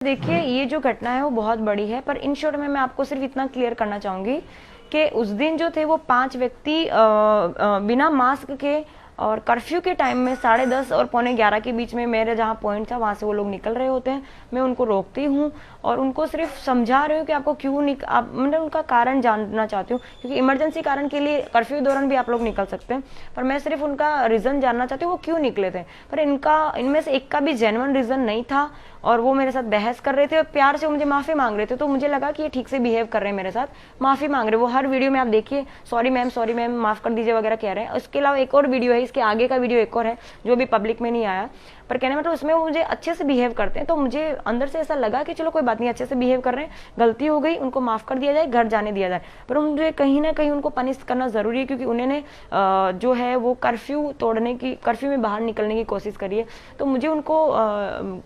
देखिए, ये जो घटना है वो बहुत बड़ी है, पर इन शॉर्ट में मैं आपको सिर्फ इतना क्लियर करना चाहूँगी कि उस दिन जो थे वो 5 व्यक्ति बिना मास्क के और कर्फ्यू के टाइम में 10:30 और 11:45 के बीच में मेरे जहाँ पॉइंट था वहाँ से वो लोग निकल रहे होते हैं। मैं उनको रोकती हूँ और उनको सिर्फ समझा रही हूँ कि आपको क्यों मतलब उनका कारण जानना चाहती हूँ, क्योंकि इमरजेंसी कारण के लिए कर्फ्यू के दौरान भी आप लोग निकल सकते हैं, पर मैं सिर्फ उनका रीज़न जानना चाहती हूँ वो क्यों निकले थे। पर इनमें से एक का भी जेन्युइन रीज़न नहीं था और वो मेरे साथ बहस कर रहे थे और प्यार से मुझे माफ़ी मांग रहे थे, तो मुझे लगा कि ये ठीक से बिहेव कर रहे हैं मेरे साथ, माफ़ी मांग रहे हैं। वो हर वीडियो में आप देखिए सॉरी मैम माफ़ कर दीजिए वगैरह कह रहे हैं। उसके अलावा एक और वीडियो है, इसके आगे का वीडियो एक और है जो अभी पब्लिक में नहीं आया, पर कहने मतलब उसमें वो मुझे अच्छे से बिहेव करते हैं, तो मुझे अंदर से ऐसा लगा कि चलो कोई बात नहीं, अच्छे से बिहेव कर रहे हैं, गलती हो गई उनको माफ़ कर दिया जाए, घर जाने दिया जाए। पर मुझे कहीं ना कहीं उनको पनिश करना ज़रूरी है, क्योंकि उन्होंने जो है वो कर्फ्यू में बाहर निकलने की कोशिश करी है। तो मुझे उनको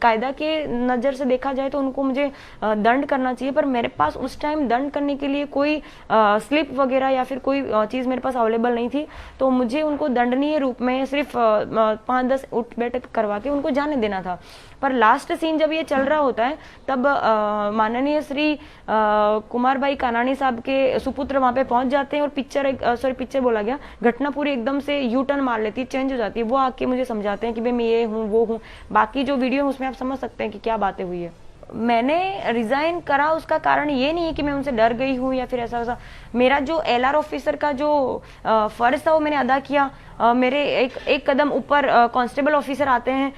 कायदा के नज़र से देखा जाए तो उनको मुझे दंड करना चाहिए, पर मेरे पास उस टाइम दंड करने के लिए कोई स्लिप वगैरह या फिर कोई चीज़ मेरे पास अवेलेबल नहीं थी, तो मुझे उनको दंडनीय रूप में सिर्फ 5-10 उठ बैठक करवा के उनको जाने देना था। पर लास्ट सीन जब ये चल रहा होता है तब माननीय श्री कुमार भाई कानानी साहब के सुपुत्र वहां पे पहुंच जाते हैं और पिक्चर बोला गया, घटना पूरी एकदम से यू टर्न मार लेती है, चेंज हो जाती है। वो आके मुझे समझाते हैं कि भाई मैं ये हूँ वो हूँ, बाकी जो वीडियो है उसमें आप समझ सकते हैं कि क्या बातें हुई है। मैंने रिजाइन करा उसका कारण ये नहीं है कि मैं उनसे डर गई हूँ या फिर ऐसा। मेरा जो LR ऑफिसर का जो फर्ज था वो मैंने अदा किया। मेरे एक कदम ऊपर कांस्टेबल ऑफिसर आते हैं,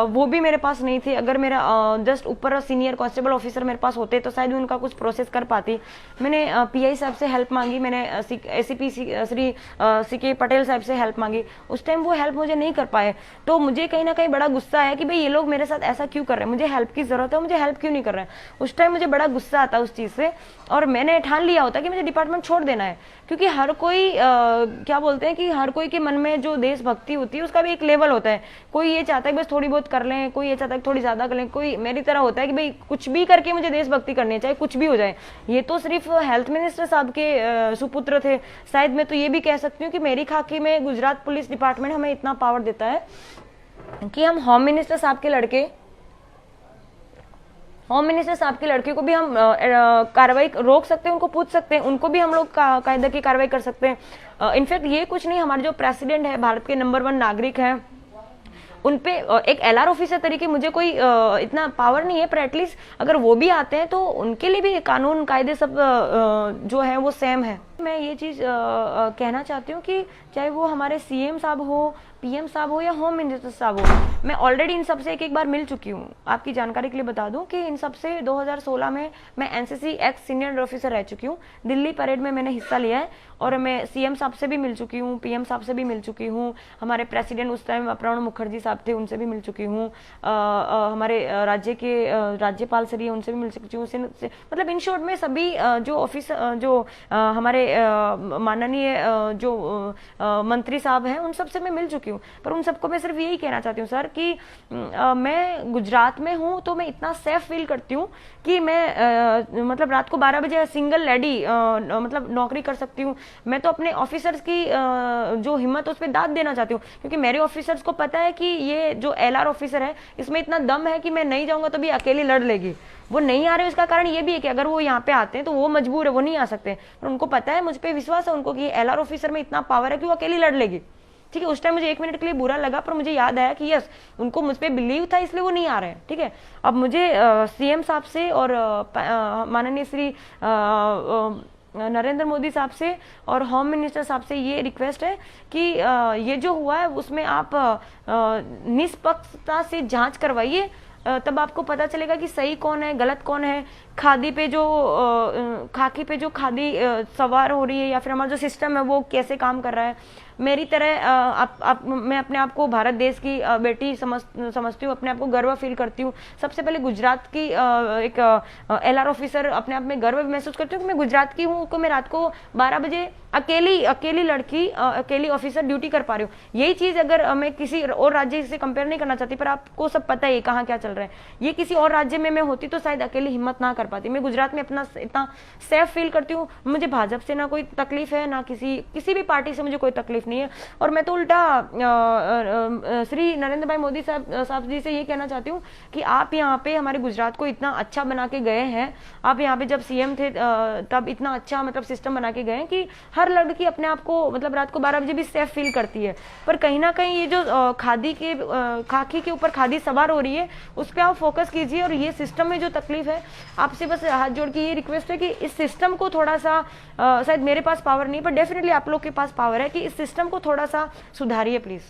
वो भी मेरे पास नहीं थे। अगर मेरा जस्ट ऊपर सीनियर कांस्टेबल ऑफिसर मेरे पास होते तो शायद मैं उनका कुछ प्रोसेस कर पाती। मैंने PI साहब से हेल्प मांगी, मैंने ACP श्री CK पटेल साहब से हेल्प मांगी, उस टाइम वो हेल्प मुझे नहीं कर पाए। तो मुझे कहीं ना कहीं बड़ा गुस्सा है कि भाई ये लोग मेरे साथ ऐसा क्यों कर रहे हैं, मुझे हेल्प की जरूरत है, मुझे हेल्प क्यों नहीं कर रहे हैं। उस टाइम मुझे बड़ा गुस्सा आता उस चीज़ से, और मैंने ठान लिया होता कि मुझे डिपार्टमेंट छोड़ देना है, क्योंकि हर कोई क्या बोलते हैं कि हर कोई के मन में जो देशभक्ति होती है उसका भी एक लेवल होता है। कोई ये चाहता है कि बस थोड़ी बहुत कर लें, कोई ये चाहता है कि थोड़ी ज्यादा कर लें, कोई मेरी तरह होता है कि भाई कुछ भी करके मुझे देशभक्ति करनी है, चाहे कुछ भी हो जाए। ये तो सिर्फ हेल्थ मिनिस्टर साहब के सुपुत्र थे, शायद मैं तो ये भी कह सकती हूँ कि मेरी खाकी में गुजरात पुलिस डिपार्टमेंट हमें इतना पावर देता है कि हम होम मिनिस्टर साहब के लड़के को भी हम कार्रवाई रोक सकते हैं, उनको पूछ सकते हैं, उनको भी हम लोग कायदा की कार्रवाई कर सकते हैं। इनफैक्ट ये कुछ नहीं, हमारे जो प्रेसिडेंट है, भारत के नंबर 1 नागरिक हैं, उनपे एक LR ऑफिसर तरीके मुझे कोई इतना पावर नहीं है, पर एटलीस्ट अगर वो भी आते हैं तो उनके लिए भी कानून कायदे सब जो है वो सेम है। मैं ये चीज़ कहना चाहती हूँ कि चाहे वो हमारे CM साहब हो, PM साहब हो या होम मिनिस्टर साहब हो, मैं ऑलरेडी इन सबसे एक बार मिल चुकी हूँ। आपकी जानकारी के लिए बता दूं कि इन सबसे 2016 में मैं NCC एक्स सीनियर ऑफिसर रह चुकी हूँ, दिल्ली परेड में मैंने हिस्सा लिया है, और मैं CM साहब से भी मिल चुकी हूँ, PM साहब से भी मिल चुकी हूँ, हमारे प्रेसिडेंट उस टाइम प्रणब मुखर्जी साहब थे, उनसे भी मिल चुकी हूँ, हमारे राज्य के राज्यपाल श्री उनसे भी मिल चुकी हूँ। मतलब इन शॉर्ट में सभी जो ऑफिसर जो हमारे माननीय जो मंत्री साहब हैं उन सबसे मैं मिल चुकी हूँ। पर उन सबको मैं सिर्फ यही कहना चाहती हूँ सर कि मैं गुजरात में हूँ तो मैं इतना सेफ फील करती हूँ कि मैं मतलब रात को 12 बजे सिंगल लेडी मतलब नौकरी कर सकती हूँ। मैं तो अपने ऑफिसर्स की जो हिम्मत उस पर दाद देना चाहती हूँ, क्योंकि मेरे ऑफिसर्स को पता है कि ये जो LR ऑफिसर है इसमें इतना दम है कि मैं नहीं जाऊँगा तो भी अकेली लड़ लेगी। वो नहीं आ रहे, उसका कारण ये भी है कि अगर वो यहाँ पे आते हैं तो वो मजबूर है, वो नहीं आ सकते, पर उनको पता है, मुझ पर विश्वास है उनको कि LR ऑफिसर में इतना पावर है कि वो अकेली लड़ लेगी। ठीक है, उस टाइम मुझे 1 मिनट के लिए बुरा लगा, पर मुझे याद आया कि यस उनको मुझ पर बिलीव था, इसलिए वो नहीं आ रहे हैं। ठीक है, अब मुझे CM साहब से और माननीय श्री नरेंद्र मोदी साहब से और होम मिनिस्टर साहब से ये रिक्वेस्ट है कि ये जो हुआ है उसमें आप निष्पक्षता से जांच करवाइए, तब आपको पता चलेगा कि सही कौन है गलत कौन है। खाकी पे जो खादी सवार हो रही है या फिर हमारा जो सिस्टम है वो कैसे काम कर रहा है। मेरी तरह मैं अपने आप को भारत देश की बेटी समझती हूँ, अपने आप को गर्व फील करती हूँ। सबसे पहले गुजरात की एक LR ऑफिसर अपने आप में गर्व महसूस करती हूँ कि मैं गुजरात की हूँ, मैं रात को 12 बजे अकेली लड़की अकेली ऑफिसर ड्यूटी कर पा रही हूँ। यही चीज़ अगर मैं किसी और राज्य से कंपेयर नहीं करना चाहती, पर आपको सब पता है कहाँ क्या चल रहा है, ये किसी और राज्य में मैं होती तो शायद अकेली हिम्मत ना कर पाती। मैं गुजरात में अपना इतना सेफ फील करती हूँ, मुझे भाजपा से ना कोई तकलीफ है, ना किसी भी पार्टी से मुझे कोई तकलीफ सेफ नहीं है। और मैं तो उल्टा श्री नरेंद्र भाई मोदी साहब जी से ये कहना चाहती हूँ कि आप यहाँ पे हमारे गुजरात को इतना अच्छा बना के गए हैं, आप यहाँ पे जब सीएम थे तब इतना अच्छा मतलब सिस्टम बना के गए हैं कि हर लड़की अपने आप को मतलब रात को 12 बजे भी सेफ फील करती है। पर कहीं ना कहीं ये जो खाकी के ऊपर खादी सवार हो रही है, उस पर आप फोकस कीजिए। और ये सिस्टम में जो तकलीफ है, आपसे बस हाथ जोड़ के ये रिक्वेस्ट है कि इस सिस्टम को थोड़ा सा, शायद मेरे पास पावर नहीं, पर डेफिनेटली आप लोग के पास पावर है कि इस सिस्टम को थोड़ा सा सुधारिए प्लीज।